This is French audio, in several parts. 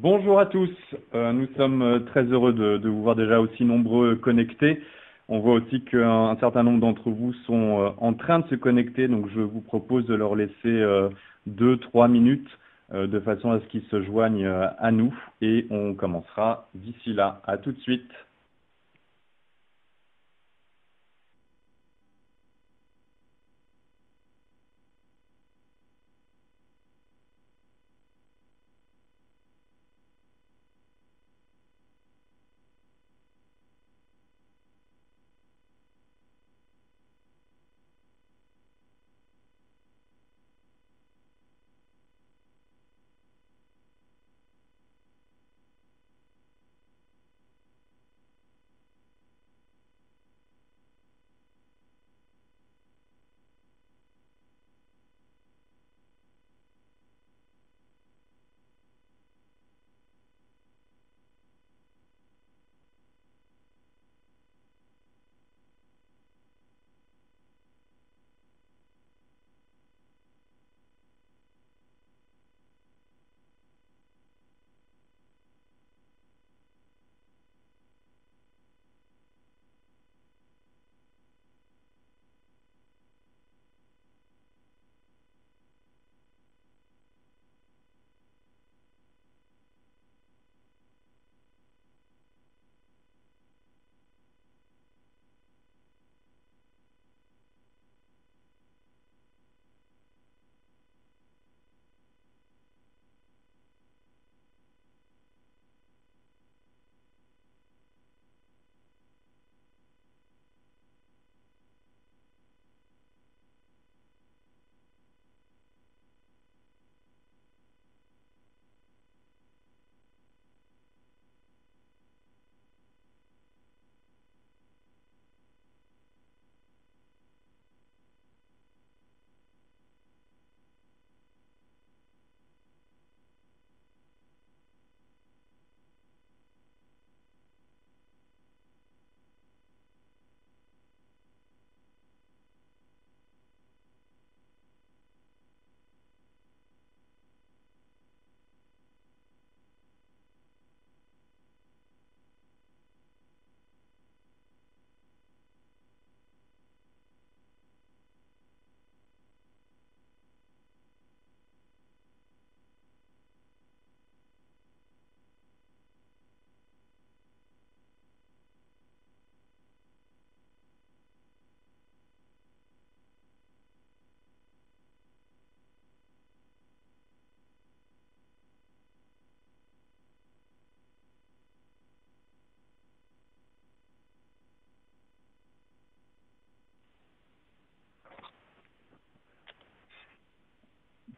Bonjour à tous, nous sommes très heureux de vous voir déjà aussi nombreux connectés. On voit aussi qu'un certain nombre d'entre vous sont en train de se connecter, donc je vous propose de leur laisser 2-3 minutes de façon à ce qu'ils se joignent à nous et on commencera d'ici là. À tout de suite.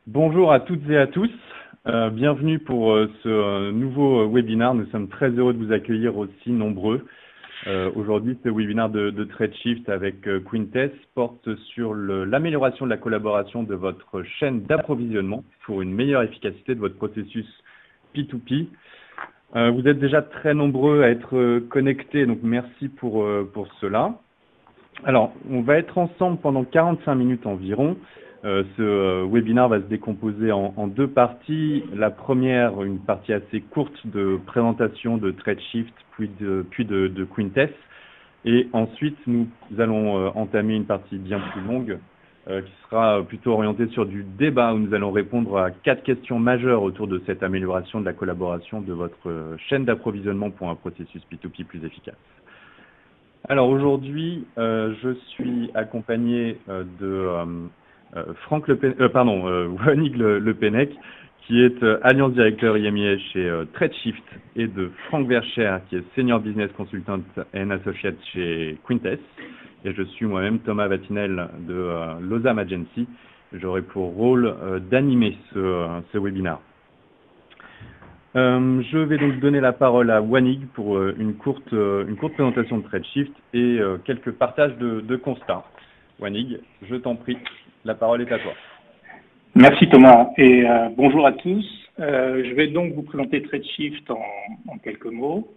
Bonjour à toutes et à tous, bienvenue pour ce nouveau webinaire. Nous sommes très heureux de vous accueillir aussi nombreux. Aujourd'hui, ce webinaire de TradeShift avec Quintess porte sur l'amélioration de la collaboration de votre chaîne d'approvisionnement pour une meilleure efficacité de votre processus P2P. Vous êtes déjà très nombreux à être connectés, donc merci pour cela. Alors, on va être ensemble pendant 45 minutes environ. Ce webinaire va se décomposer en deux parties. La première, une partie assez courte de présentation de TradeShift, puis de Quintess. Et ensuite, nous allons entamer une partie bien plus longue qui sera plutôt orientée sur du débat où nous allons répondre à 4 questions majeures autour de cette amélioration de la collaboration de votre chaîne d'approvisionnement pour un processus P2P plus efficace. Alors aujourd'hui, je suis accompagné de Wanig Le Pennec, qui est Alliance Directeur IMIA chez TradeShift, et de Franck Vercher, qui est Senior Business Consultant and Associate chez Quintess. Et je suis moi-même Thomas Vatinel de Losam Agency. J'aurai pour rôle d'animer ce webinaire. Je vais donc donner la parole à Wanig pour une courte présentation de TradeShift et quelques partages de constats. Wanig, je t'en prie, la parole est à toi. Merci Thomas et bonjour à tous. Je vais donc vous présenter TradeShift en quelques mots.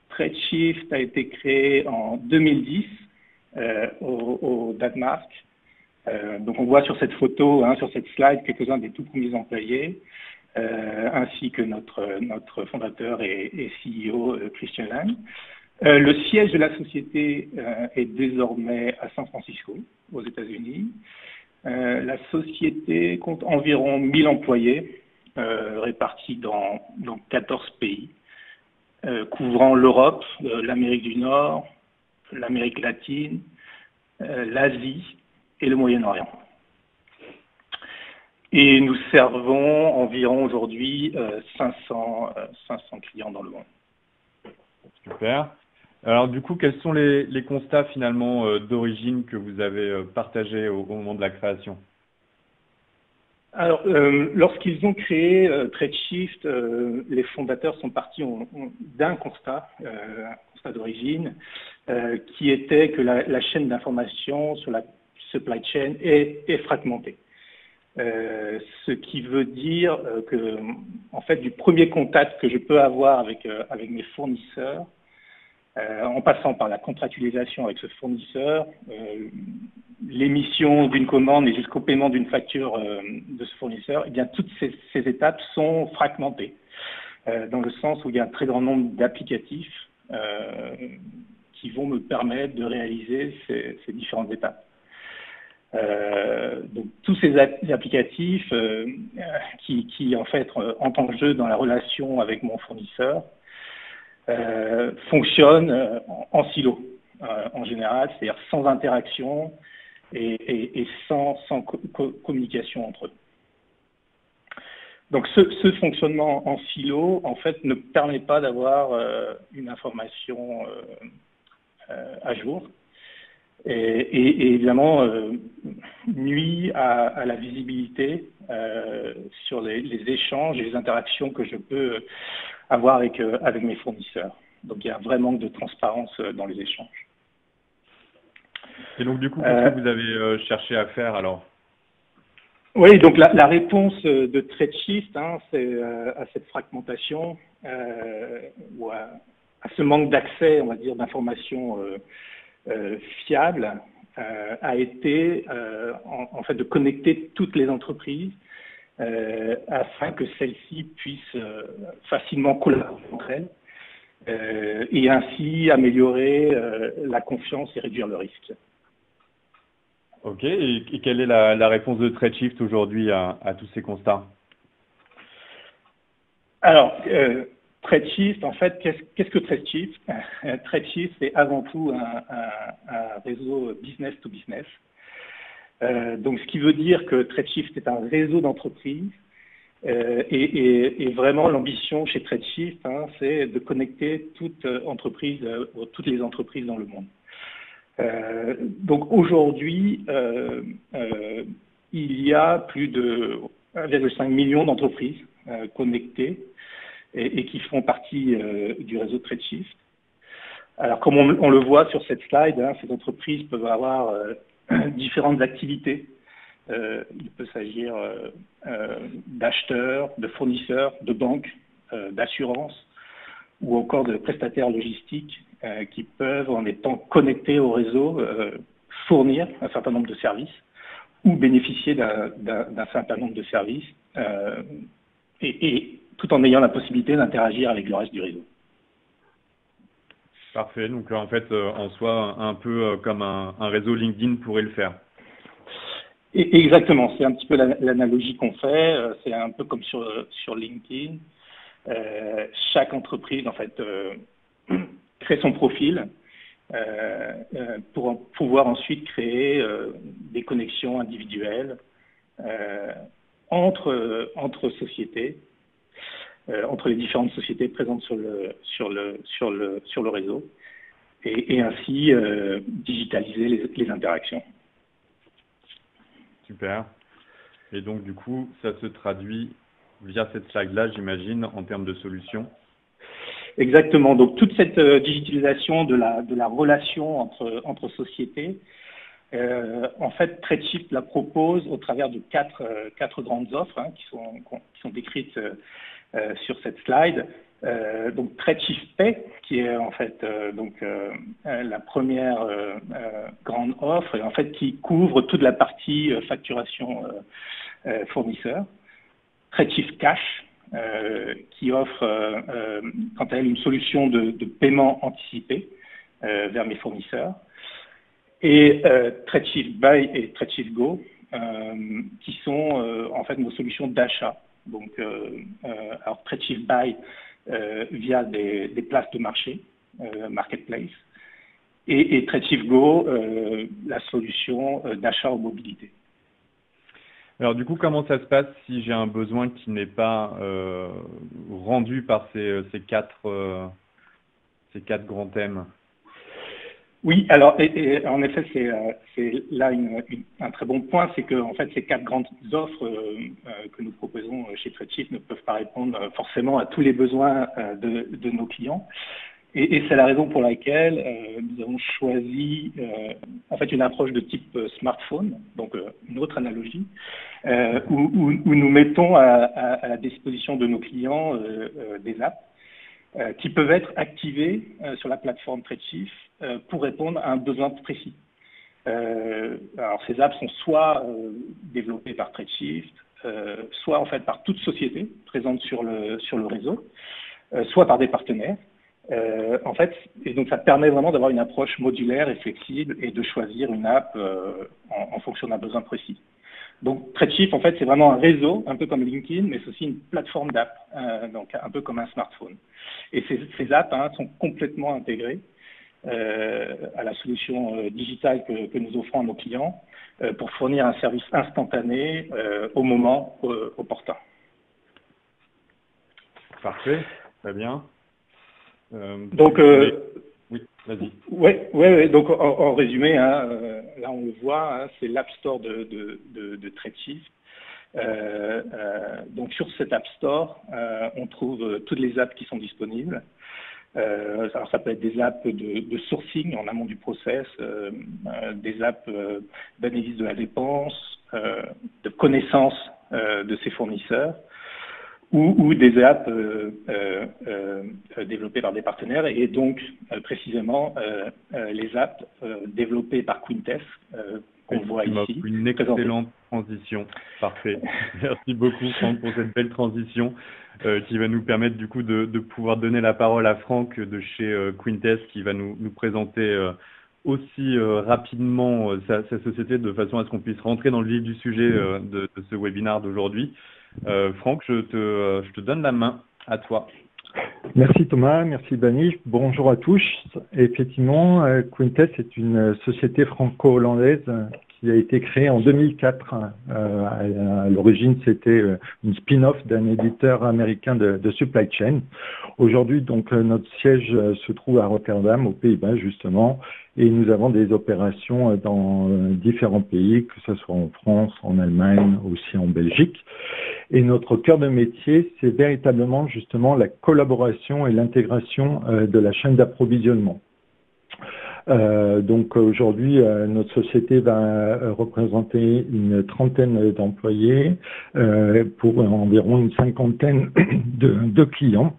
TradeShift a été créé en 2010 au Danemark. Donc on voit sur cette photo, sur cette slide, quelques-uns des tout premiers employés. ainsi que notre fondateur et CEO Christian Lang. Le siège de la société est désormais à San Francisco, aux États-Unis. La société compte environ 1000 employés répartis dans 14 pays, couvrant l'Europe, l'Amérique du Nord, l'Amérique latine, l'Asie et le Moyen-Orient. Et nous servons environ aujourd'hui 500 clients dans le monde. Super. Alors du coup, quels sont les constats finalement d'origine que vous avez partagés au moment de la création? Alors, lorsqu'ils ont créé TradeShift, les fondateurs sont partis d'un constat d'origine, qui était que la chaîne d'information sur la supply chain est fragmentée. Ce qui veut dire que, en fait, du premier contact que je peux avoir avec mes fournisseurs, en passant par la contractualisation avec ce fournisseur, l'émission d'une commande et jusqu'au paiement d'une facture de ce fournisseur, eh bien, toutes ces étapes sont fragmentées, dans le sens où il y a un très grand nombre d'applicatifs qui vont me permettre de réaliser ces différentes étapes. Donc tous ces applicatifs qui en fait entrent en jeu dans la relation avec mon fournisseur fonctionnent en silo en général, c'est-à-dire sans interaction et sans communication entre eux. Donc ce fonctionnement en silo en fait ne permet pas d'avoir une information à jour. Et évidemment nuit à la visibilité sur les échanges et les interactions que je peux avoir avec mes fournisseurs. Donc il y a un vrai manque de transparence dans les échanges. Et donc du coup, qu'est-ce que vous avez cherché à faire alors? Oui, donc la réponse de TradeShift, c'est à cette fragmentation ou à ce manque d'accès, on va dire, d'informations fiable a été en fait de connecter toutes les entreprises afin que celles-ci puissent facilement collaborer entre elles et ainsi améliorer la confiance et réduire le risque. Ok, et quelle est la réponse de TradeShift aujourd'hui à tous ces constats? Alors, TradeShift, en fait, qu'est-ce que TradeShift? TradeShift, c'est avant tout un réseau business to business. Donc, ce qui veut dire que TradeShift est un réseau d'entreprises et vraiment l'ambition chez TradeShift, c'est de connecter toutes les entreprises dans le monde. Donc, aujourd'hui, il y a plus de 1,5 million d'entreprises connectées et qui font partie du réseau TradeShift. Alors, comme on le voit sur cette slide, ces entreprises peuvent avoir différentes activités. Il peut s'agir d'acheteurs, de fournisseurs, de banques, d'assurances ou encore de prestataires logistiques qui peuvent, en étant connectés au réseau, fournir un certain nombre de services ou bénéficier d'un certain nombre de services et tout en ayant la possibilité d'interagir avec le reste du réseau. Parfait, donc en fait, en soi, un peu comme un réseau LinkedIn pourrait le faire. Exactement, c'est un petit peu l'analogie qu'on fait, c'est un peu comme sur LinkedIn. Chaque entreprise, en fait, crée son profil pour pouvoir ensuite créer des connexions individuelles entre sociétés, entre les différentes sociétés présentes sur le réseau et ainsi digitaliser les interactions. Super. Et donc, du coup, ça se traduit via cette slide-là, j'imagine, en termes de solutions. Exactement. Donc, toute cette digitalisation de la relation entre sociétés, en fait, TradeShift la propose au travers de quatre grandes offres qui sont décrites sur cette slide. Donc, TradeShift Pay, qui est en fait la première grande offre, et en fait qui couvre toute la partie facturation fournisseur. TradeShift Cash, qui offre quant à elle une solution de paiement anticipé vers mes fournisseurs, et TradeShift Buy et TradeShift Go, qui sont en fait nos solutions d'achat. Donc, alors TradeShift Buy via des places de marché, marketplace, et TradeShift Go, la solution d'achat en mobilité. Alors du coup, comment ça se passe si j'ai un besoin qui n'est pas rendu par ces quatre grands thèmes? Oui, alors et en effet, c'est là un très bon point, c'est que en fait ces quatre grandes offres que nous proposons chez TradeShift ne peuvent pas répondre forcément à tous les besoins de nos clients. Et c'est la raison pour laquelle nous avons choisi en fait une approche de type smartphone, donc une autre analogie, où nous mettons à la disposition de nos clients des apps qui peuvent être activées sur la plateforme TradeShift pour répondre à un besoin précis. Alors ces apps sont soit développées par TradeShift, soit en fait par toute société présente sur le réseau, soit par des partenaires. En fait, et donc ça permet vraiment d'avoir une approche modulaire et flexible et de choisir une app en fonction d'un besoin précis. Donc TradeShift, en fait, c'est vraiment un réseau, un peu comme LinkedIn, mais c'est aussi une plateforme d'app, donc un peu comme un smartphone. Et ces apps sont complètement intégrées à la solution digitale que nous offrons à nos clients pour fournir un service instantané au moment opportun. Parfait, très bien. Donc, oui, vas-y. Ouais. Donc, en résumé, là on le voit, c'est l'App Store de TradeShift. Donc, sur cet App Store, on trouve toutes les apps qui sont disponibles. Alors, ça peut être des apps de sourcing en amont du process, des apps d'analyse de la dépense, de connaissance de ses fournisseurs, ou des apps développées par des partenaires, et donc précisément les apps développées par Quintess, qu'on voit ici. Une excellente transition, parfait. Merci beaucoup Franck pour cette belle transition qui va nous permettre du coup de pouvoir donner la parole à Franck de chez Quintess, qui va nous présenter aussi rapidement sa société, de façon à ce qu'on puisse rentrer dans le vif du sujet de ce webinaire d'aujourd'hui. Franck, je te donne la main, à toi. Merci Thomas, merci Bani, bonjour à tous. Effectivement, Quintess est une société franco-hollandaise qui a été créée en 2004. À l'origine, c'était une spin-off d'un éditeur américain de supply chain. Aujourd'hui, donc, notre siège se trouve à Rotterdam, aux Pays-Bas justement, et nous avons des opérations dans différents pays, que ce soit en France, en Allemagne, aussi en Belgique. Et notre cœur de métier, c'est véritablement justement la collaboration et l'intégration de la chaîne d'approvisionnement. Donc aujourd'hui, notre société va représenter une trentaine d'employés pour environ une cinquantaine de clients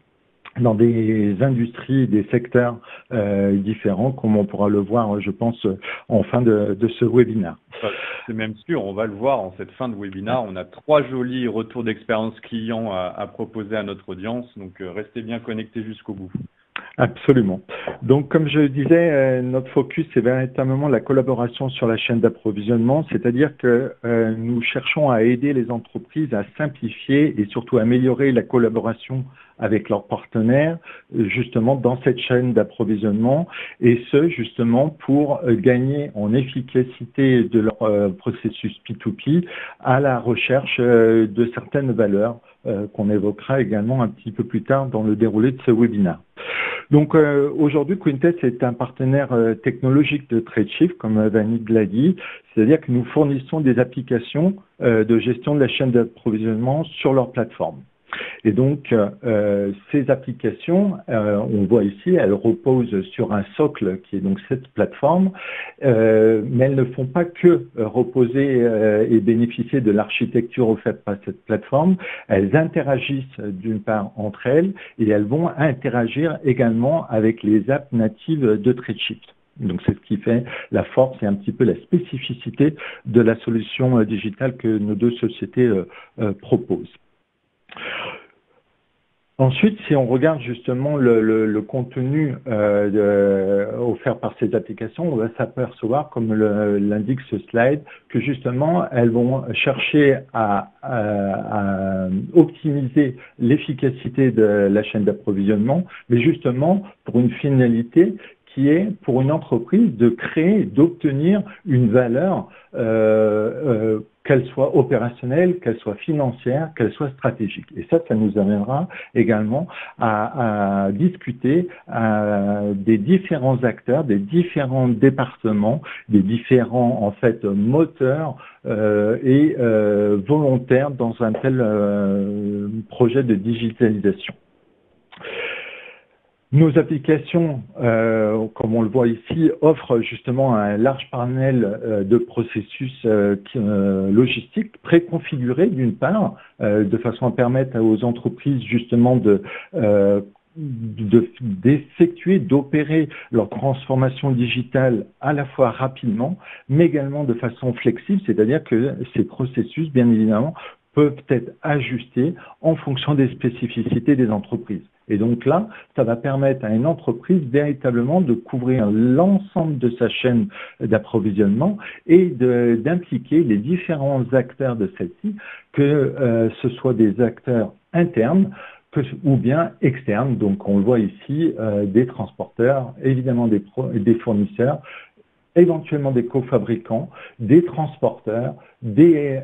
dans des industries et des secteurs différents, comme on pourra le voir, je pense, en fin de ce webinaire. C'est même sûr, on va le voir en cette fin de webinaire. On a 3 jolis retours d'expérience clients à proposer à notre audience, donc restez bien connectés jusqu'au bout. Absolument. Donc, comme je disais, notre focus, c'est véritablement la collaboration sur la chaîne d'approvisionnement, c'est-à-dire que nous cherchons à aider les entreprises à simplifier et surtout améliorer la collaboration avec leurs partenaires, justement, dans cette chaîne d'approvisionnement, et ce, justement, pour gagner en efficacité de leur processus P2P à la recherche de certaines valeurs qu'on évoquera également un petit peu plus tard dans le déroulé de ce webinaire. Donc aujourd'hui, Quintess est un partenaire technologique de TradeShift, comme Vanid l'a dit, c'est-à-dire que nous fournissons des applications de gestion de la chaîne d'approvisionnement sur leur plateforme. Et donc, ces applications, on voit ici, elles reposent sur un socle qui est donc cette plateforme, mais elles ne font pas que reposer et bénéficier de l'architecture offerte par cette plateforme. Elles interagissent d'une part entre elles et elles vont interagir également avec les apps natives de TradeShift. Donc, c'est ce qui fait la force et un petit peu la spécificité de la solution digitale que nos deux sociétés proposent. Ensuite, si on regarde justement le contenu offert par ces applications, on va s'apercevoir, comme l'indique ce slide, que justement, elles vont chercher à optimiser l'efficacité de la chaîne d'approvisionnement, mais justement pour une finalité qui est pour une entreprise de créer, d'obtenir une valeur, qu'elle soit opérationnelle, qu'elle soit financière, qu'elle soit stratégique. Et ça nous amènera également à discuter des différents acteurs, des différents départements, des différents en fait moteurs et volontaires dans un tel projet de digitalisation. Nos applications, comme on le voit ici, offrent justement un large panel de processus logistiques préconfigurés d'une part, de façon à permettre aux entreprises justement d'effectuer, d'opérer leur transformation digitale à la fois rapidement, mais également de façon flexible, c'est-à-dire que ces processus, bien évidemment, peuvent être ajustés en fonction des spécificités des entreprises. Et donc là, ça va permettre à une entreprise véritablement de couvrir l'ensemble de sa chaîne d'approvisionnement et d'impliquer les différents acteurs de celle-ci, que ce soit des acteurs internes ou bien externes. Donc on le voit ici, des transporteurs, évidemment des fournisseurs, éventuellement des cofabricants, des transporteurs, des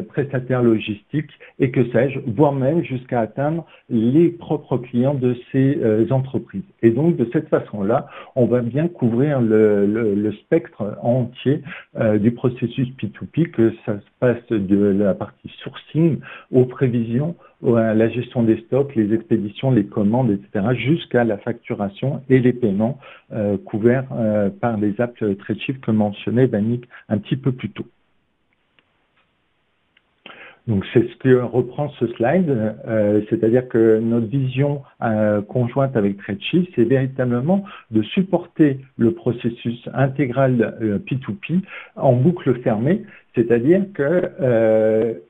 prestataires logistiques et que sais-je, voire même jusqu'à atteindre les propres clients de ces entreprises. Et donc, de cette façon-là, on va bien couvrir le spectre entier du processus P2P, que ça se passe de la partie sourcing aux prévisions, à la gestion des stocks, les expéditions, les commandes, etc., jusqu'à la facturation et les paiements couverts par les apps TradeShift que mentionnait Vanik un petit peu plus tôt. Donc c'est ce que reprend ce slide, c'est-à-dire que notre vision conjointe avec TradeShift, c'est véritablement de supporter le processus intégral P2P en boucle fermée, c'est-à-dire que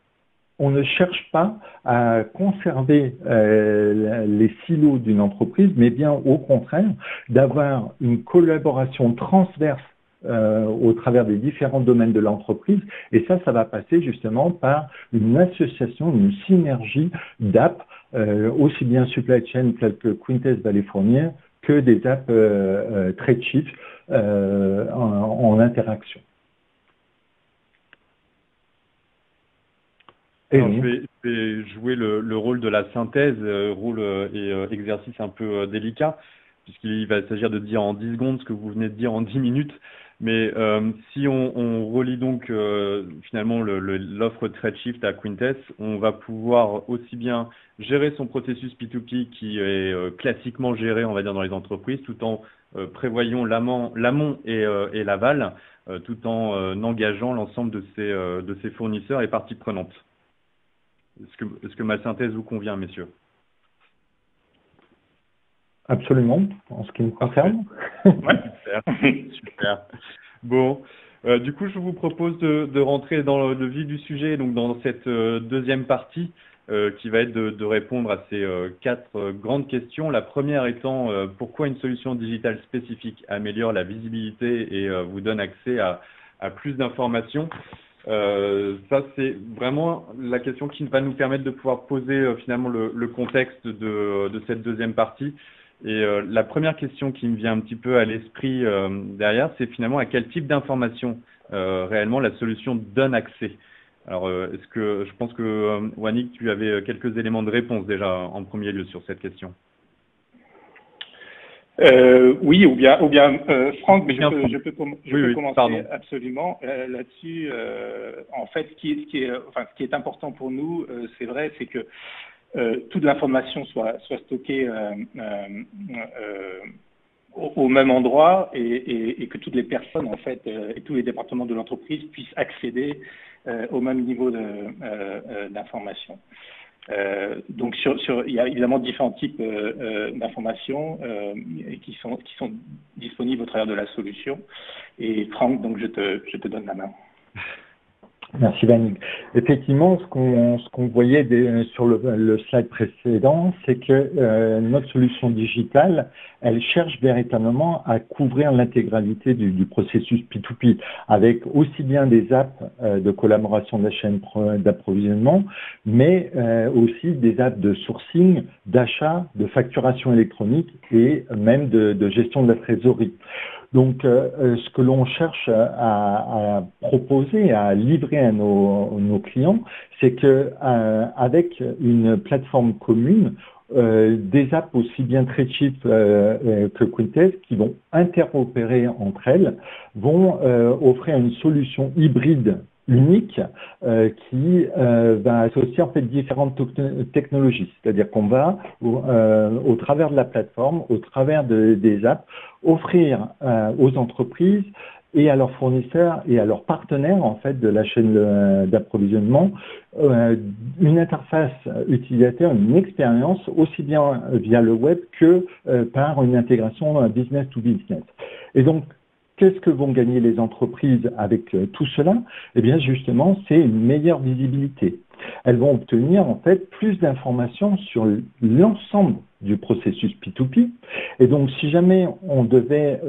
on ne cherche pas à conserver les silos d'une entreprise, mais bien au contraire d'avoir une collaboration transverse au travers des différents domaines de l'entreprise. Et ça va passer justement par une association, une synergie d'apps, aussi bien supply chain telles que Quintess va les fournir, que des apps TradeShift en interaction. Alors, je vais jouer le rôle de la synthèse, rôle et exercice un peu délicat, puisqu'il va s'agir de dire en 10 secondes ce que vous venez de dire en 10 minutes. Mais si on relie donc finalement l'offre TradeShift à Quintess, on va pouvoir aussi bien gérer son processus P2P qui est classiquement géré, on va dire, dans les entreprises, tout en prévoyant l'amont et l'aval, tout en engageant l'ensemble de ses fournisseurs et parties prenantes. Est-ce que ma synthèse vous convient, messieurs? Absolument, en ce qui me concerne. Ouais, super. Bon, du coup, je vous propose de rentrer dans le vif du sujet, donc dans cette deuxième partie, qui va être de répondre à ces 4 grandes questions. La première étant pourquoi une solution digitale spécifique améliore la visibilité et vous donne accès à plus d'informations. Ça, c'est vraiment la question qui va nous permettre de pouvoir poser finalement le contexte de cette deuxième partie. Et la première question qui me vient un petit peu à l'esprit derrière, c'est finalement à quel type d'information réellement la solution donne accès. Alors, est-ce que je pense que Wanik, tu avais quelques éléments de réponse déjà en premier lieu sur cette question. Oui, ou bien Franck, mais je peux commencer pardon. absolument là-dessus. En fait, ce qui est important pour nous, c'est vrai, c'est que toute l'information soit stockée au même endroit et que toutes les personnes, en fait, et tous les départements de l'entreprise puissent accéder au même niveau d'information. Donc il y a évidemment différents types d'informations qui sont disponibles au travers de la solution. Et Franck, donc je te donne la main. Merci Vanig. Effectivement, ce qu'on voyait sur le slide précédent, c'est que notre solution digitale, elle cherche véritablement à couvrir l'intégralité du processus P2P, avec aussi bien des apps de collaboration de la chaîne d'approvisionnement, mais aussi des apps de sourcing, d'achat, de facturation électronique et même de gestion de la trésorerie. Donc, ce que l'on cherche à proposer, à livrer à nos clients, c'est que avec une plateforme commune, des apps aussi bien Tradeshift que Quintess qui vont interopérer entre elles, vont offrir une solution hybride unique qui va associer en fait différentes technologies. C'est-à-dire qu'on va, au travers de la plateforme, au travers des apps, offrir aux entreprises et à leurs fournisseurs et à leurs partenaires en fait de la chaîne d'approvisionnement une interface utilisateur, une expérience aussi bien via le web que par une intégration business to business. Et donc qu'est-ce que vont gagner les entreprises avec tout cela? Eh bien, justement, c'est une meilleure visibilité. Elles vont obtenir, en fait, plus d'informations sur l'ensemble du processus P2P. Et donc, si jamais on devait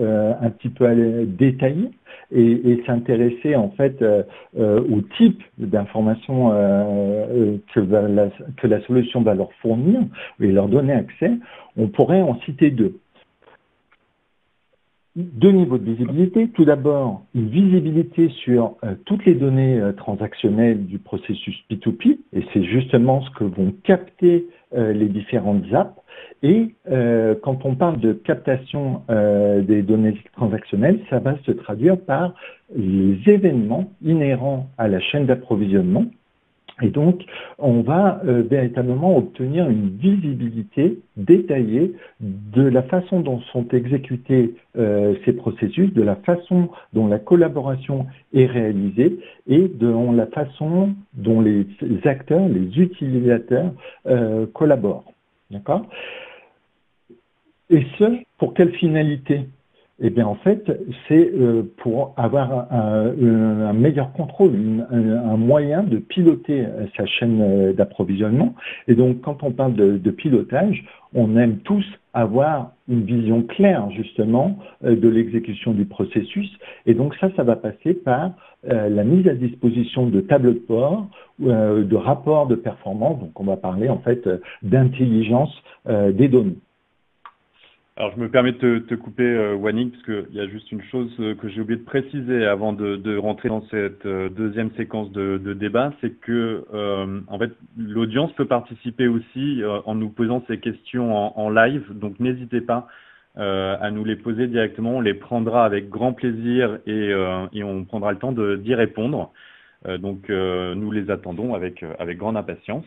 un petit peu aller détailler et s'intéresser, en fait, au type d'informations que la solution va leur fournir et leur donner accès, on pourrait en citer deux. Deux niveaux de visibilité. Tout d'abord, une visibilité sur toutes les données transactionnelles du processus P2P, et c'est justement ce que vont capter les différentes apps. Et quand on parle de captation des données transactionnelles, ça va se traduire par les événements inhérents à la chaîne d'approvisionnement. Et donc, on va véritablement obtenir une visibilité détaillée de la façon dont sont exécutés ces processus, de la façon dont la collaboration est réalisée et de la façon dont les acteurs, les utilisateurs collaborent. D'accord ? Et ce, pour quelle finalité ? Eh bien, en fait, c'est pour avoir un meilleur contrôle, un moyen de piloter sa chaîne d'approvisionnement. Et donc, quand on parle de pilotage, on aime tous avoir une vision claire, justement, de l'exécution du processus. Et donc, ça va passer par la mise à disposition de tableaux de bord, de rapports de performance. Donc, on va parler, en fait, d'intelligence des données. Alors, je me permets de te couper, Wanning, parce qu'il y a juste une chose que j'ai oublié de préciser avant de rentrer dans cette deuxième séquence de débat, c'est que, en fait, l'audience peut participer aussi en nous posant ces questions en live, donc n'hésitez pas à nous les poser directement, on les prendra avec grand plaisir et on prendra le temps d'y répondre. Donc, nous les attendons avec grande impatience.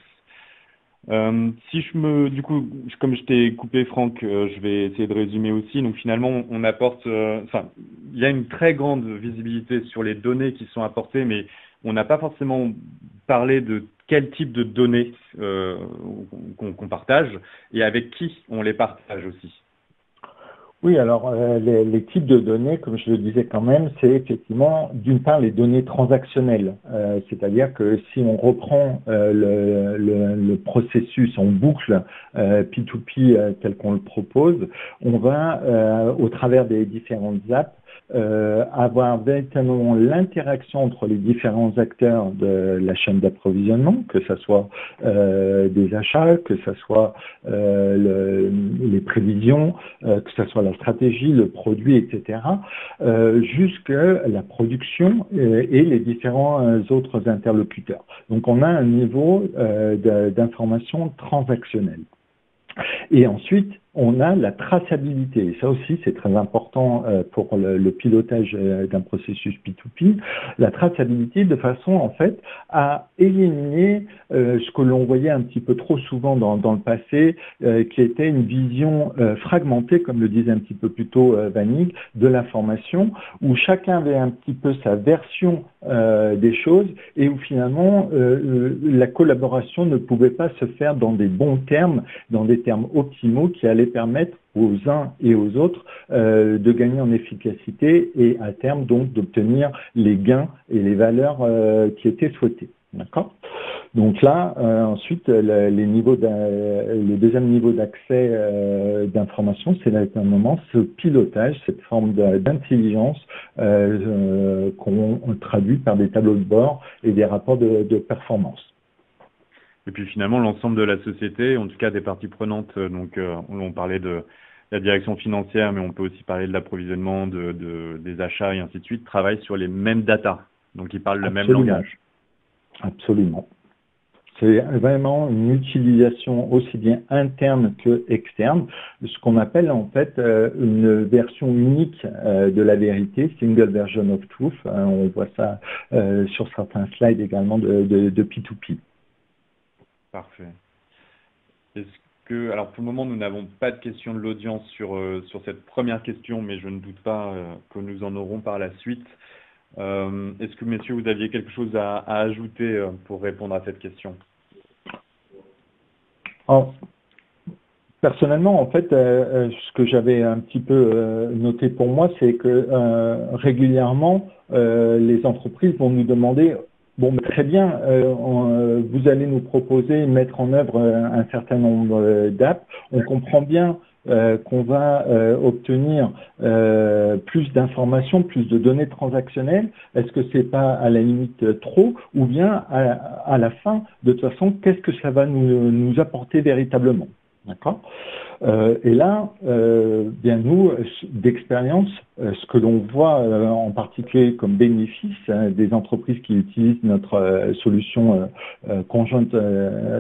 Du coup, comme je t'ai coupé, Franck, je vais essayer de résumer aussi. Donc finalement, on apporte, il y a une très grande visibilité sur les données qui sont apportées, mais on n'a pas forcément parlé de quel type de données qu'on partage et avec qui on les partage aussi. Oui, alors les types de données, comme je le disais quand même, c'est effectivement d'une part les données transactionnelles, c'est-à-dire que si on reprend le processus en boucle P2P tel qu'on le propose, on va au travers des différentes apps avoir véritablement l'interaction entre les différents acteurs de la chaîne d'approvisionnement, que ce soit des achats, que ce soit les prévisions, que ce soit la stratégie, le produit, etc., jusque la production et les différents autres interlocuteurs. Donc on a un niveau d'information transactionnelle. Et ensuite, on a la traçabilité. Et ça aussi, c'est très important pour le pilotage d'un processus P2P. La traçabilité de façon, en fait, à éliminer ce que l'on voyait un petit peu trop souvent dans le passé, qui était une vision fragmentée, comme le disait un petit peu plus tôt Vanig, de l'information, où chacun avait un petit peu sa version des choses et où finalement la collaboration ne pouvait pas se faire dans des bons termes, dans des termes optimaux qui allaient permettre aux uns et aux autres de gagner en efficacité et à terme donc d'obtenir les gains et les valeurs qui étaient souhaitées. D'accord ? Donc là, ensuite, le deuxième niveau d'accès d'information, c'est notamment ce pilotage, cette forme d'intelligence qu'on traduit par des tableaux de bord et des rapports de performance. Et puis finalement, l'ensemble de la société, en tout cas des parties prenantes, donc on parlait de la direction financière, mais on peut aussi parler de l'approvisionnement, des achats et ainsi de suite, travaillent sur les mêmes data. Donc ils parlent le même langage. Absolument. C'est vraiment une utilisation aussi bien interne que externe, ce qu'on appelle en fait une version unique de la vérité, single version of truth. On voit ça sur certains slides également de P2P. Parfait. Alors pour le moment, nous n'avons pas de questions de l'audience sur cette première question, mais je ne doute pas que nous en aurons par la suite. Est-ce que, messieurs, vous aviez quelque chose à ajouter pour répondre à cette question? Alors, personnellement, en fait, ce que j'avais un petit peu noté pour moi, c'est que régulièrement, les entreprises vont nous demander bon, très bien, vous allez nous proposer, mettre en œuvre un certain nombre d'apps. On comprend bien qu'on va obtenir plus d'informations, plus de données transactionnelles. Est-ce que c'est pas à la limite trop, ou bien à la fin, de toute façon, qu'est-ce que ça va nous apporter véritablement? D'accord. Et là, bien nous, d'expérience, ce que l'on voit en particulier comme bénéfice des entreprises qui utilisent notre solution conjointe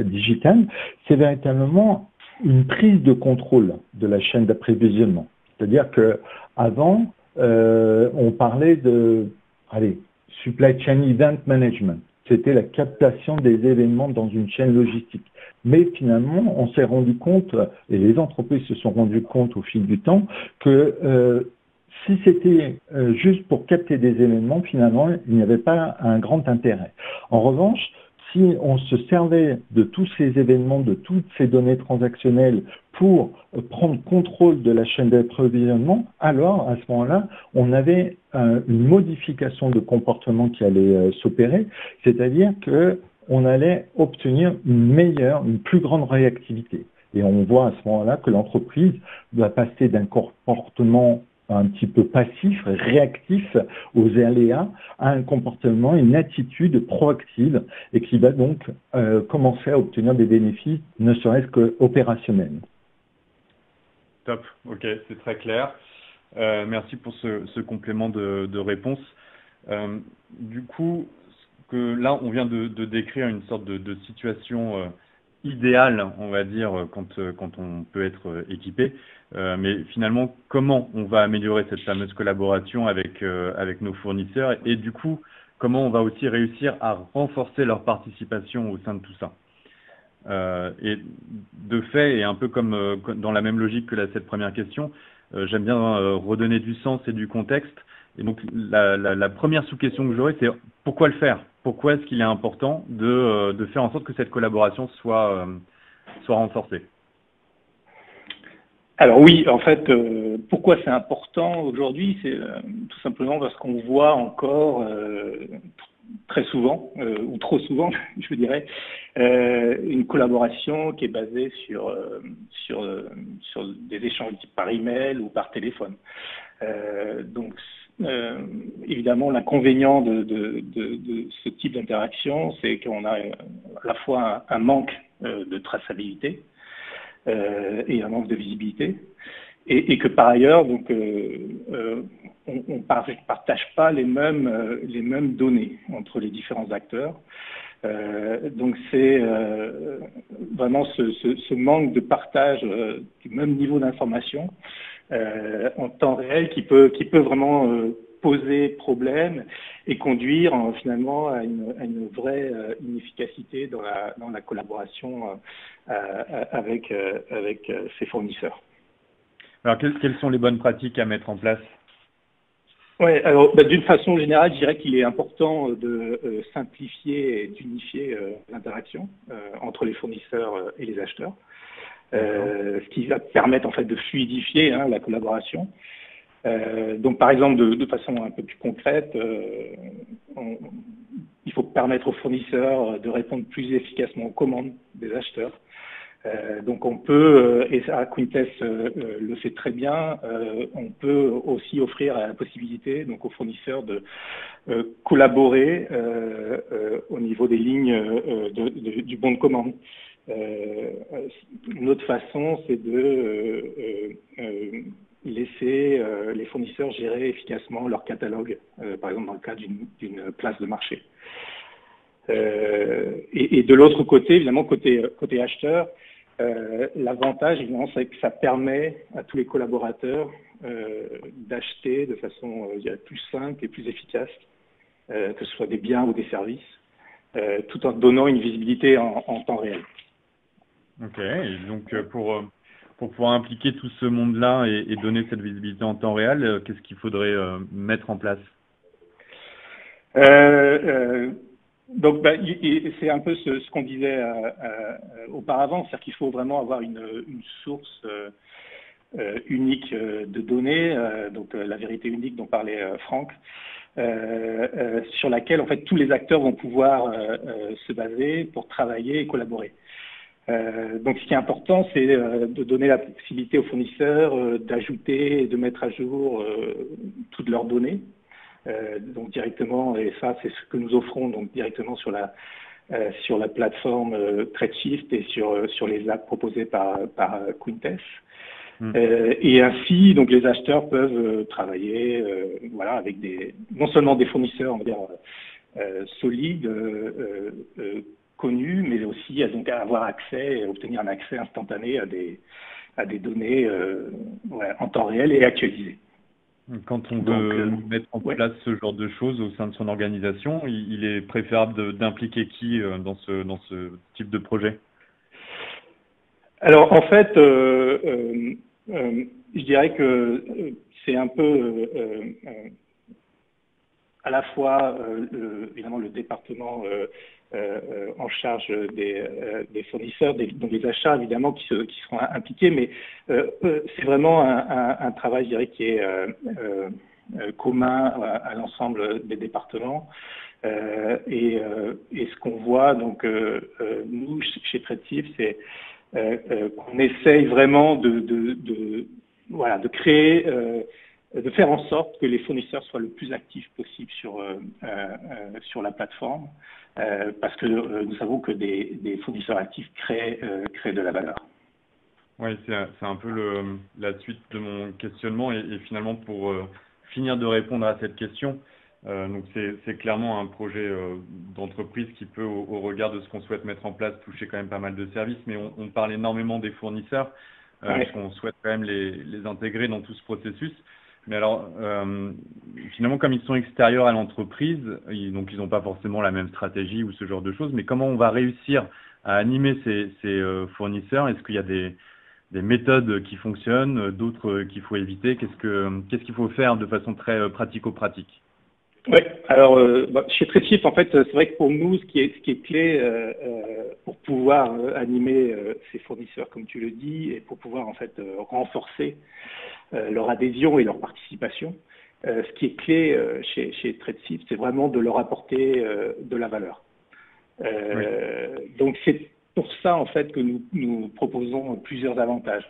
digitale, c'est véritablement une prise de contrôle de la chaîne d'approvisionnement. C'est-à-dire que avant, on parlait de, supply chain event management. C'était la captation des événements dans une chaîne logistique. Mais finalement, on s'est rendu compte, et les entreprises se sont rendues compte au fil du temps, que si c'était juste pour capter des événements, finalement, il n'y avait pas un grand intérêt. En revanche, si on se servait de tous ces événements, de toutes ces données transactionnelles pour prendre contrôle de la chaîne d'approvisionnement, alors à ce moment-là, on avait une modification de comportement qui allait s'opérer, c'est-à-dire que on allait obtenir une plus grande réactivité. Et on voit à ce moment-là que l'entreprise va passer d'un comportement un petit peu passif, réactif aux aléas, à un comportement, une attitude proactive et qui va donc commencer à obtenir des bénéfices, ne serait-ce qu'opérationnels. Top, ok, c'est très clair. Merci pour ce complément de réponse. Du coup, là, on vient de décrire une sorte de situation idéale, on va dire, quand on peut être équipé. Mais finalement, comment on va améliorer cette fameuse collaboration avec nos fournisseurs et du coup, comment on va aussi réussir à renforcer leur participation au sein de tout ça. Et de fait, et un peu comme dans la même logique que cette première question, j'aime bien redonner du sens et du contexte. Et donc, la première sous-question que j'aurais, c'est pourquoi le faire? Pourquoi est-ce qu'il est important de faire en sorte que cette collaboration soit renforcée? Alors oui, en fait, pourquoi c'est important aujourd'hui? C'est tout simplement parce qu'on voit encore très souvent, ou trop souvent, je dirais, une collaboration qui est basée sur des échanges par email ou par téléphone. Donc, évidemment, l'inconvénient de ce type d'interaction, c'est qu'on a à la fois un manque de traçabilité et un manque de visibilité, et que par ailleurs, donc, on ne partage pas les mêmes données entre les différents acteurs. Donc c'est vraiment ce manque de partage du même niveau d'information en temps réel qui peut vraiment poser problème et conduire finalement à une vraie inefficacité dans la collaboration avec ses fournisseurs. Alors quelles sont les bonnes pratiques à mettre en place? Oui, alors d'une façon générale, je dirais qu'il est important de simplifier et d'unifier l'interaction entre les fournisseurs et les acheteurs. ce qui va permettre en fait de fluidifier la collaboration. Donc, par exemple, de façon un peu plus concrète, il faut permettre aux fournisseurs de répondre plus efficacement aux commandes des acheteurs. Donc, on peut, et ça, Quintess le fait très bien, on peut aussi offrir la possibilité donc aux fournisseurs de collaborer au niveau des lignes du bon de commande. Une autre façon, c'est de laisser les fournisseurs gérer efficacement leur catalogue, par exemple dans le cas d'une place de marché. Et de l'autre côté, évidemment, côté acheteur, l'avantage, évidemment, c'est que ça permet à tous les collaborateurs d'acheter de façon, je dirais, plus simple et plus efficace, que ce soit des biens ou des services, tout en donnant une visibilité en temps réel. Ok, et donc pour pouvoir impliquer tout ce monde-là et donner cette visibilité en temps réel, qu'est-ce qu'il faudrait mettre en place? Donc, c'est un peu ce qu'on disait auparavant, c'est-à-dire qu'il faut vraiment avoir une source unique de données, donc la vérité unique dont parlait Franck, sur laquelle en fait tous les acteurs vont pouvoir se baser pour travailler et collaborer. Donc, ce qui est important, c'est de donner la possibilité aux fournisseurs d'ajouter et de mettre à jour toutes leurs données. Donc directement, et ça c'est ce que nous offrons donc directement sur la plateforme TradeShift et sur les apps proposées par Quintess. Et ainsi, donc les acheteurs peuvent travailler, voilà, avec non seulement des fournisseurs, on va dire solides, connus, mais aussi donc avoir accès, obtenir un accès instantané à des données en temps réel et actualisées. Quand on veut mettre en place ce genre de choses au sein de son organisation, il est préférable d'impliquer qui dans ce type de projet? Alors, en fait, je dirais que c'est un peu à la fois, évidemment, le département en charge des fournisseurs, donc des achats, évidemment, qui seront impliqués, mais c'est vraiment un travail, je dirais, qui est commun à l'ensemble des départements. Et ce qu'on voit, donc, nous, chez TradeShift, c'est qu'on essaye vraiment de créer, de faire en sorte que les fournisseurs soient le plus actifs possible sur la plateforme, parce que nous savons que des fournisseurs actifs créent de la valeur. Oui, c'est un peu la suite de mon questionnement et finalement pour finir de répondre à cette question, donc c'est clairement un projet d'entreprise qui peut, au regard de ce qu'on souhaite mettre en place, toucher quand même pas mal de services, mais on parle énormément des fournisseurs, parce qu'on souhaite quand même les intégrer dans tout ce processus. Mais alors, finalement, comme ils sont extérieurs à l'entreprise, donc ils n'ont pas forcément la même stratégie ou ce genre de choses, mais comment on va réussir à animer ces fournisseurs? Est-ce qu'il y a des méthodes qui fonctionnent, d'autres qu'il faut éviter? Qu'est-ce qu'il faut faire de façon très pratico-pratique? Oui, alors chez TradeShift, en fait, c'est vrai que pour nous, ce qui est clé pour pouvoir animer ces fournisseurs, comme tu le dis, et pour pouvoir en fait renforcer leur adhésion et leur participation, ce qui est clé chez TradeShift, c'est vraiment de leur apporter de la valeur. Donc c'est pour ça en fait que nous proposons plusieurs avantages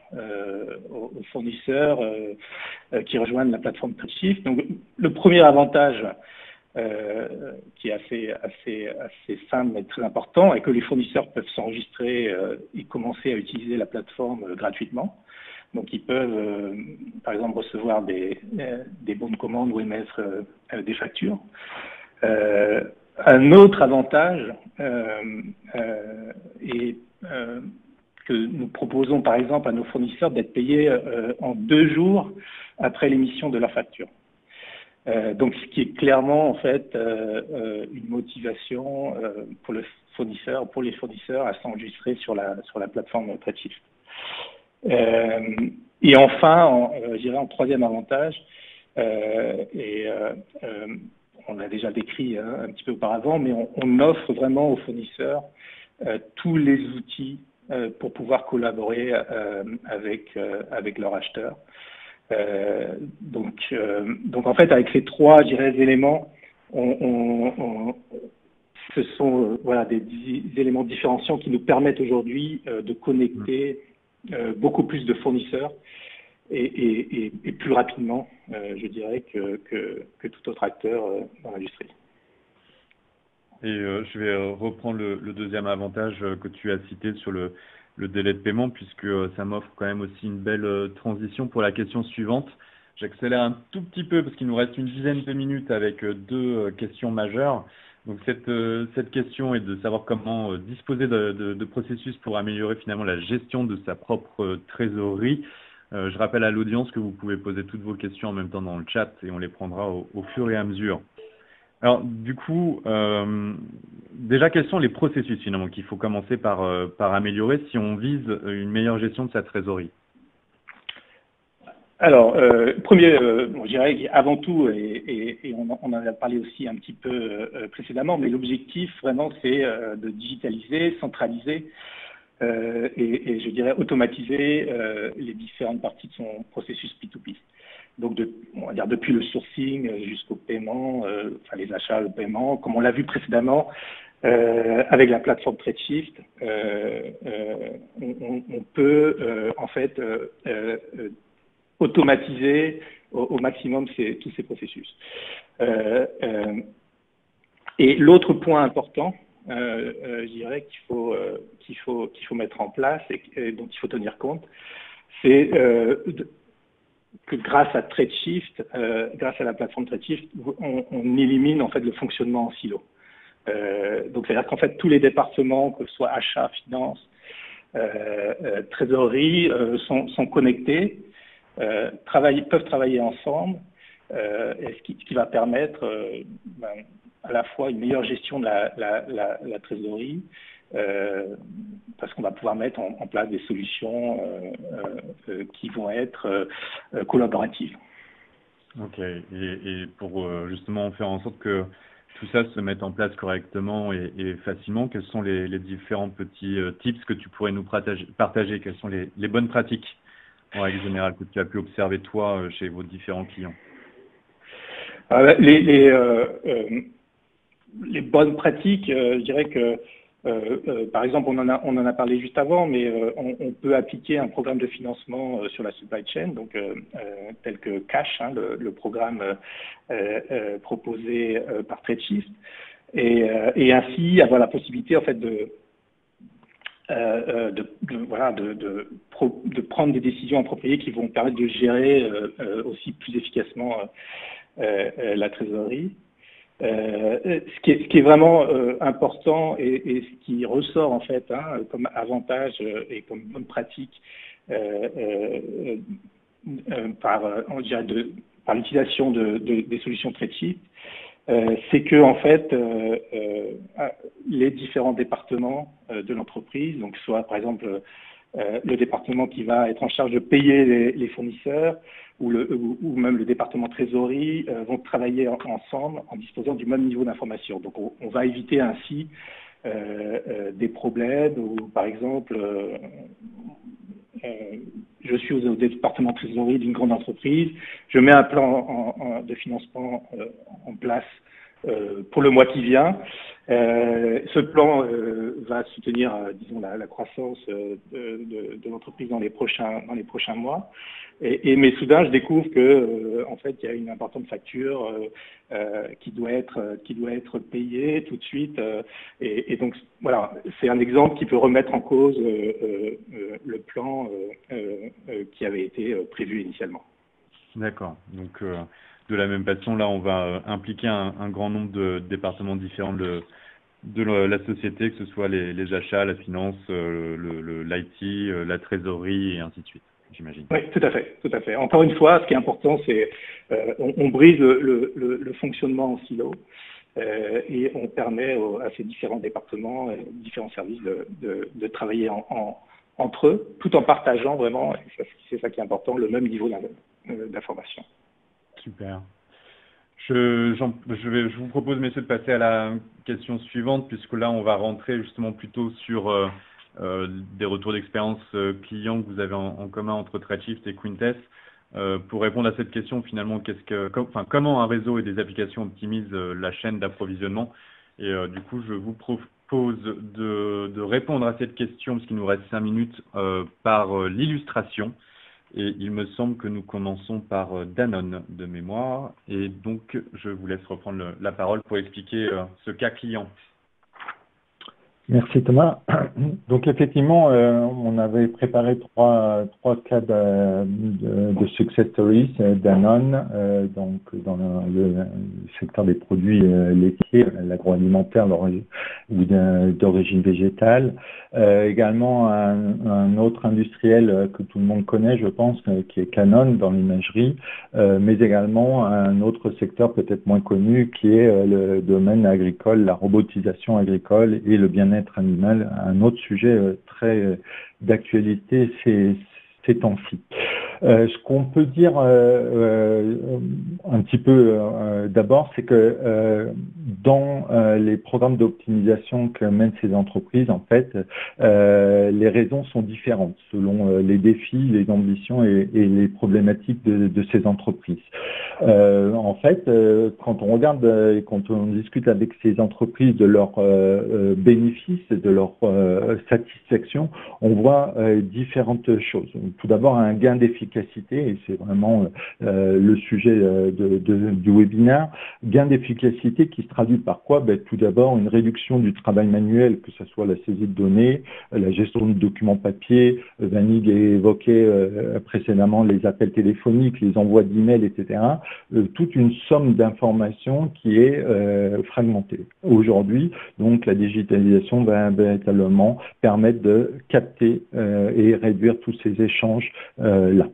aux fournisseurs qui rejoignent la plateforme TradeShift. Donc le premier avantage qui est assez simple mais très important est que les fournisseurs peuvent s'enregistrer et commencer à utiliser la plateforme gratuitement. Donc ils peuvent par exemple recevoir des bons de commande ou émettre des factures. Un autre avantage est que nous proposons par exemple à nos fournisseurs d'être payés en 2 jours après l'émission de leur facture. Donc ce qui est clairement en fait une motivation pour les fournisseurs à s'enregistrer sur la plateforme TradeShift. Et enfin, je dirais en troisième avantage, on l'a déjà décrit un petit peu auparavant, mais on offre vraiment aux fournisseurs tous les outils pour pouvoir collaborer avec leur acheteur. Donc en fait, avec ces trois, je dirais, éléments, ce sont voilà, des éléments différenciants qui nous permettent aujourd'hui de connecter beaucoup plus de fournisseurs et plus rapidement, je dirais, que tout autre acteur dans l'industrie. Et je vais reprendre le deuxième avantage que tu as cité sur le délai de paiement, puisque ça m'offre quand même aussi une belle transition pour la question suivante. J'accélère un tout petit peu parce qu'il nous reste une dizaine de minutes avec deux questions majeures. Donc cette question est de savoir comment disposer de processus pour améliorer finalement la gestion de sa propre trésorerie. Je rappelle à l'audience que vous pouvez poser toutes vos questions en même temps dans le chat et on les prendra au fur et à mesure. Alors, du coup, déjà, quels sont les processus finalement qu'il faut commencer par améliorer si on vise une meilleure gestion de sa trésorerie? Alors, premier, je dirais avant tout, et on en a parlé aussi un petit peu précédemment, mais l'objectif vraiment c'est de digitaliser, centraliser et je dirais automatiser les différentes parties de son processus P2P. Donc, on va dire depuis le sourcing jusqu'au paiement, enfin les achats, le paiement, comme on l'a vu précédemment avec la plateforme TradeShift, on peut en fait automatiser au maximum tous ces processus. Et l'autre point important, je dirais qu'il faut mettre en place et dont il faut tenir compte, c'est que grâce à TradeShift, grâce à la plateforme TradeShift, on élimine en fait le fonctionnement en silo. Donc c'est-à-dire qu'en fait tous les départements, que ce soit achat, finance, trésorerie, sont connectés, peuvent travailler ensemble, et ce qui va permettre à la fois une meilleure gestion de la trésorerie, parce qu'on va pouvoir mettre en place des solutions qui vont être collaboratives. Ok, et pour justement faire en sorte que tout ça se mette en place correctement et facilement, quels sont les différents petits tips que tu pourrais nous partager? Quelles sont les bonnes pratiques en règle générale que tu as pu observer toi chez vos différents clients? Les bonnes pratiques, je dirais que par exemple, on en a parlé juste avant, mais on peut appliquer un programme de financement sur la supply chain, donc tel que Cash, hein, le programme proposé par TradeShift, et ainsi avoir la possibilité en fait de prendre des décisions appropriées qui vont permettre de gérer aussi plus efficacement la trésorerie. Ce qui est vraiment important et ce qui ressort en fait comme avantage et comme bonne pratique par l'utilisation des solutions TradeShift, c'est que en fait les différents départements de l'entreprise, donc soit par exemple le département qui va être en charge de payer les fournisseurs ou même le département trésorerie vont travailler ensemble en disposant du même niveau d'information. Donc on va éviter ainsi des problèmes où par exemple je suis au département trésorerie d'une grande entreprise, je mets un plan de financement en place pour le mois qui vient. Ce plan va soutenir, disons, la croissance de l'entreprise dans les prochains mois. Mais soudain, je découvre que, en fait, il y a une importante facture qui doit être payée tout de suite. Et donc, voilà, c'est un exemple qui peut remettre en cause le plan qui avait été prévu initialement. D'accord. Donc, de la même façon, là, on va impliquer un grand nombre de départements différents de la société, que ce soit les achats, la finance, l'IT, la trésorerie et ainsi de suite, j'imagine. Oui, tout à fait. Encore une fois, ce qui est important, c'est on brise le fonctionnement en silo et on permet à ces différents départements, différents services de travailler entre eux, tout en partageant vraiment, et c'est ça qui est important, le même niveau d'information. Super. Je vous propose, messieurs, de passer à la question suivante, puisque là, on va rentrer justement plutôt sur des retours d'expérience clients que vous avez en commun entre TradeShift et Quintess. Pour répondre à cette question, finalement, comment un réseau et des applications optimisent la chaîne d'approvisionnement? Et du coup, je vous propose de répondre à cette question, parce qu'il nous reste 5 minutes, par l'illustration. Et il me semble que nous commençons par Danone de mémoire. Et donc, je vous laisse reprendre la parole pour expliquer ce cas client. Merci Thomas. Donc effectivement, on avait préparé trois cas de success stories. Danone, donc dans le secteur des produits laitiers, l'agroalimentaire ou d'origine végétale. Également un autre industriel que tout le monde connaît, je pense, qui est Canon dans l'imagerie, mais également un autre secteur peut-être moins connu qui est le domaine agricole, la robotisation agricole et le bien-être animal, un autre sujet très d'actualité ces temps-ci. Ce qu'on peut dire un petit peu d'abord, c'est que dans les programmes d'optimisation que mènent ces entreprises, en fait, les raisons sont différentes selon les défis, les ambitions et les problématiques de ces entreprises. En fait, quand on regarde et quand on discute avec ces entreprises de leurs bénéfices, de leur satisfaction, on voit différentes choses. Tout d'abord, un gain d'efficacité, et c'est vraiment le sujet du webinaire. Gain d'efficacité qui se traduit par quoi? Tout d'abord, une réduction du travail manuel, que ce soit la saisie de données, la gestion de documents papier. Vanig évoquait précédemment les appels téléphoniques, les envois d'emails, etc. Toute une somme d'informations qui est fragmentée. Aujourd'hui, donc, la digitalisation va véritablement permettre de capter et réduire tous ces échanges là.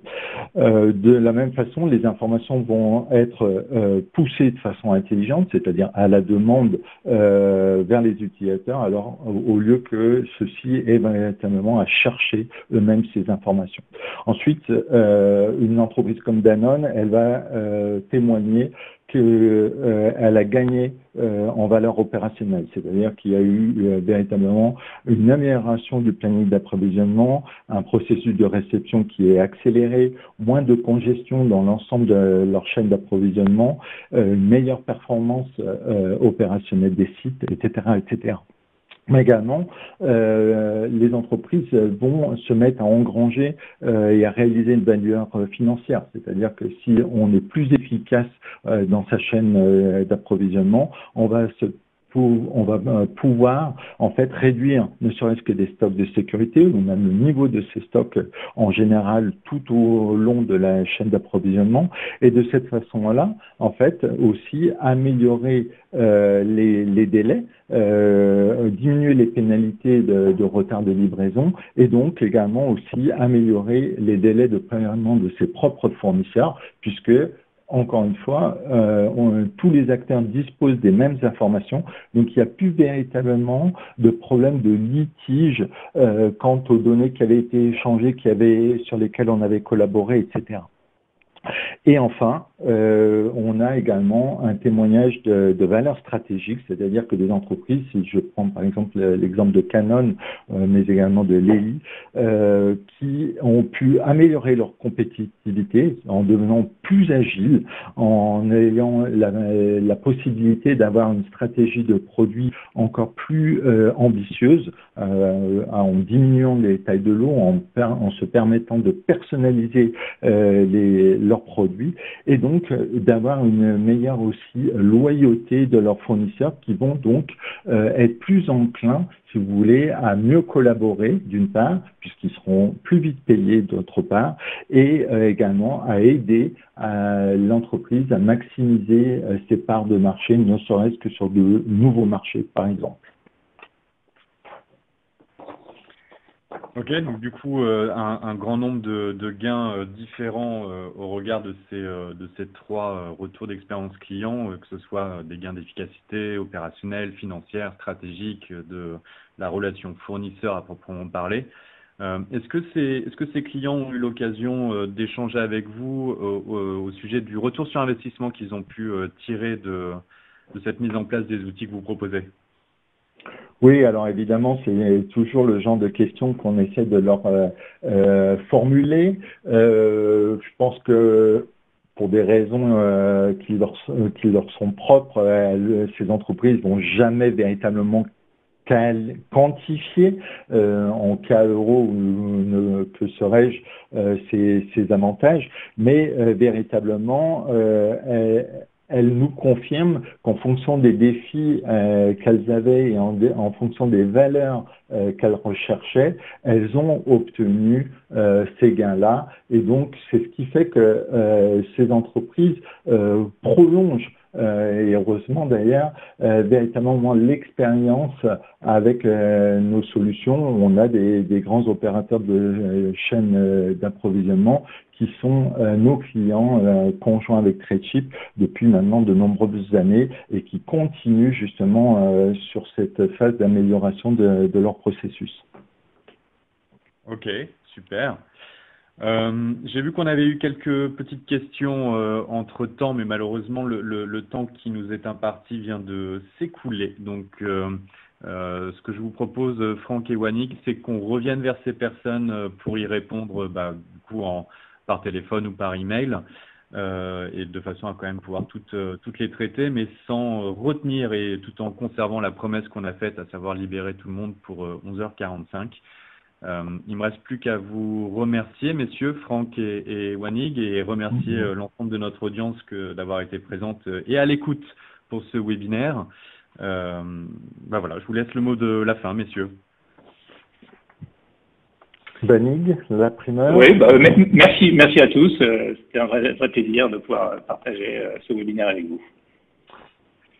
De la même façon, les informations vont être poussées de façon intelligente, c'est-à-dire à la demande vers les utilisateurs, alors au lieu que ceux-ci aient véritablement à chercher eux-mêmes ces informations. Ensuite, une entreprise comme Danone, elle va témoigner qu'elle a gagné en valeur opérationnelle, c'est-à-dire qu'il y a eu véritablement une amélioration du planning d'approvisionnement, un processus de réception qui est accéléré, moins de congestion dans l'ensemble de leur chaîne d'approvisionnement, une meilleure performance opérationnelle des sites, etc., etc. Mais également, les entreprises vont se mettre à engranger et à réaliser une valeur financière. C'est-à-dire que si on est plus efficace dans sa chaîne d'approvisionnement, on va pouvoir en fait réduire ne serait-ce que des stocks de sécurité ou même le niveau de ces stocks en général tout au long de la chaîne d'approvisionnement, et de cette façon-là en fait aussi améliorer les délais, diminuer les pénalités de retard de livraison, et donc également aussi améliorer les délais de paiement de ses propres fournisseurs, puisque encore une fois, tous les acteurs disposent des mêmes informations, donc il n'y a plus véritablement de problème de litige quant aux données qui avaient été échangées, sur lesquelles on avait collaboré, etc. Et enfin, on a également un témoignage de valeur stratégique, c'est-à-dire que des entreprises, si je prends par exemple l'exemple de Canon, mais également de Lely, qui ont pu améliorer leur compétitivité en devenant plus agiles, en ayant la possibilité d'avoir une stratégie de produits encore plus ambitieuse, en diminuant les tailles de lot, en se permettant de personnaliser leurs produits, et donc d'avoir une meilleure aussi loyauté de leurs fournisseurs, qui vont donc être plus enclins, si vous voulez, à mieux collaborer d'une part, puisqu'ils seront plus vite payés d'autre part, et également à aider l'entreprise à maximiser ses parts de marché, ne serait-ce que sur de nouveaux marchés par exemple. Ok, donc du coup, un grand nombre de gains différents au regard de ces trois retours d'expérience client, que ce soit des gains d'efficacité opérationnelle, financière, stratégique, de la relation fournisseur à proprement parler. Est-ce que ces clients ont eu l'occasion d'échanger avec vous au sujet du retour sur investissement qu'ils ont pu tirer de cette mise en place des outils que vous proposez? Oui, alors évidemment, c'est toujours le genre de questions qu'on essaie de leur formuler. Je pense que pour des raisons qui leur sont propres, ces entreprises vont jamais véritablement quantifier en cas euro ou que serais-je ces avantages, mais véritablement elles nous confirment qu'en fonction des défis qu'elles avaient et en fonction des valeurs qu'elles recherchaient, elles ont obtenu ces gains-là. Et donc, c'est ce qui fait que ces entreprises prolongent et heureusement d'ailleurs, véritablement l'expérience avec nos solutions. On a des grands opérateurs de chaînes d'approvisionnement qui sont nos clients conjoints avec TradeShip depuis maintenant de nombreuses années et qui continuent justement sur cette phase d'amélioration de leur processus. Ok, super. J'ai vu qu'on avait eu quelques petites questions entre-temps, mais malheureusement, le temps qui nous est imparti vient de s'écouler. Donc, ce que je vous propose, Franck et Wannick, c'est qu'on revienne vers ces personnes pour y répondre du coup, par téléphone ou par email, et de façon à quand même pouvoir toutes les traiter, mais sans retenir et tout en conservant la promesse qu'on a faite, à savoir libérer tout le monde pour 11h45. Il me reste plus qu'à vous remercier, messieurs, Franck et Wannick, et remercier l'ensemble de notre audience d'avoir été présente et à l'écoute pour ce webinaire. Voilà, je vous laisse le mot de la fin, messieurs. Wannick, la primeur. Oui, merci à tous. C'était un vrai plaisir de pouvoir partager ce webinaire avec vous.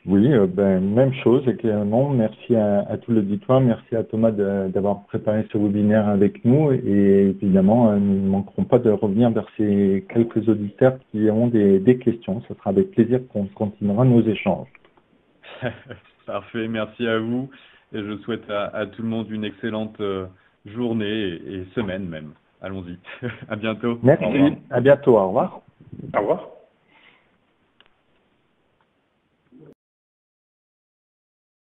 Oui, même chose également. Merci à tout l'auditoire. Merci à Thomas d'avoir préparé ce webinaire avec nous. Et évidemment, nous ne manquerons pas de revenir vers ces quelques auditeurs qui ont des questions. Ce sera avec plaisir qu'on continuera nos échanges. Parfait, merci à vous. Et je souhaite à tout le monde une excellente journée et semaine même. Allons-y. À bientôt. Merci, à bientôt. Au revoir. Au revoir.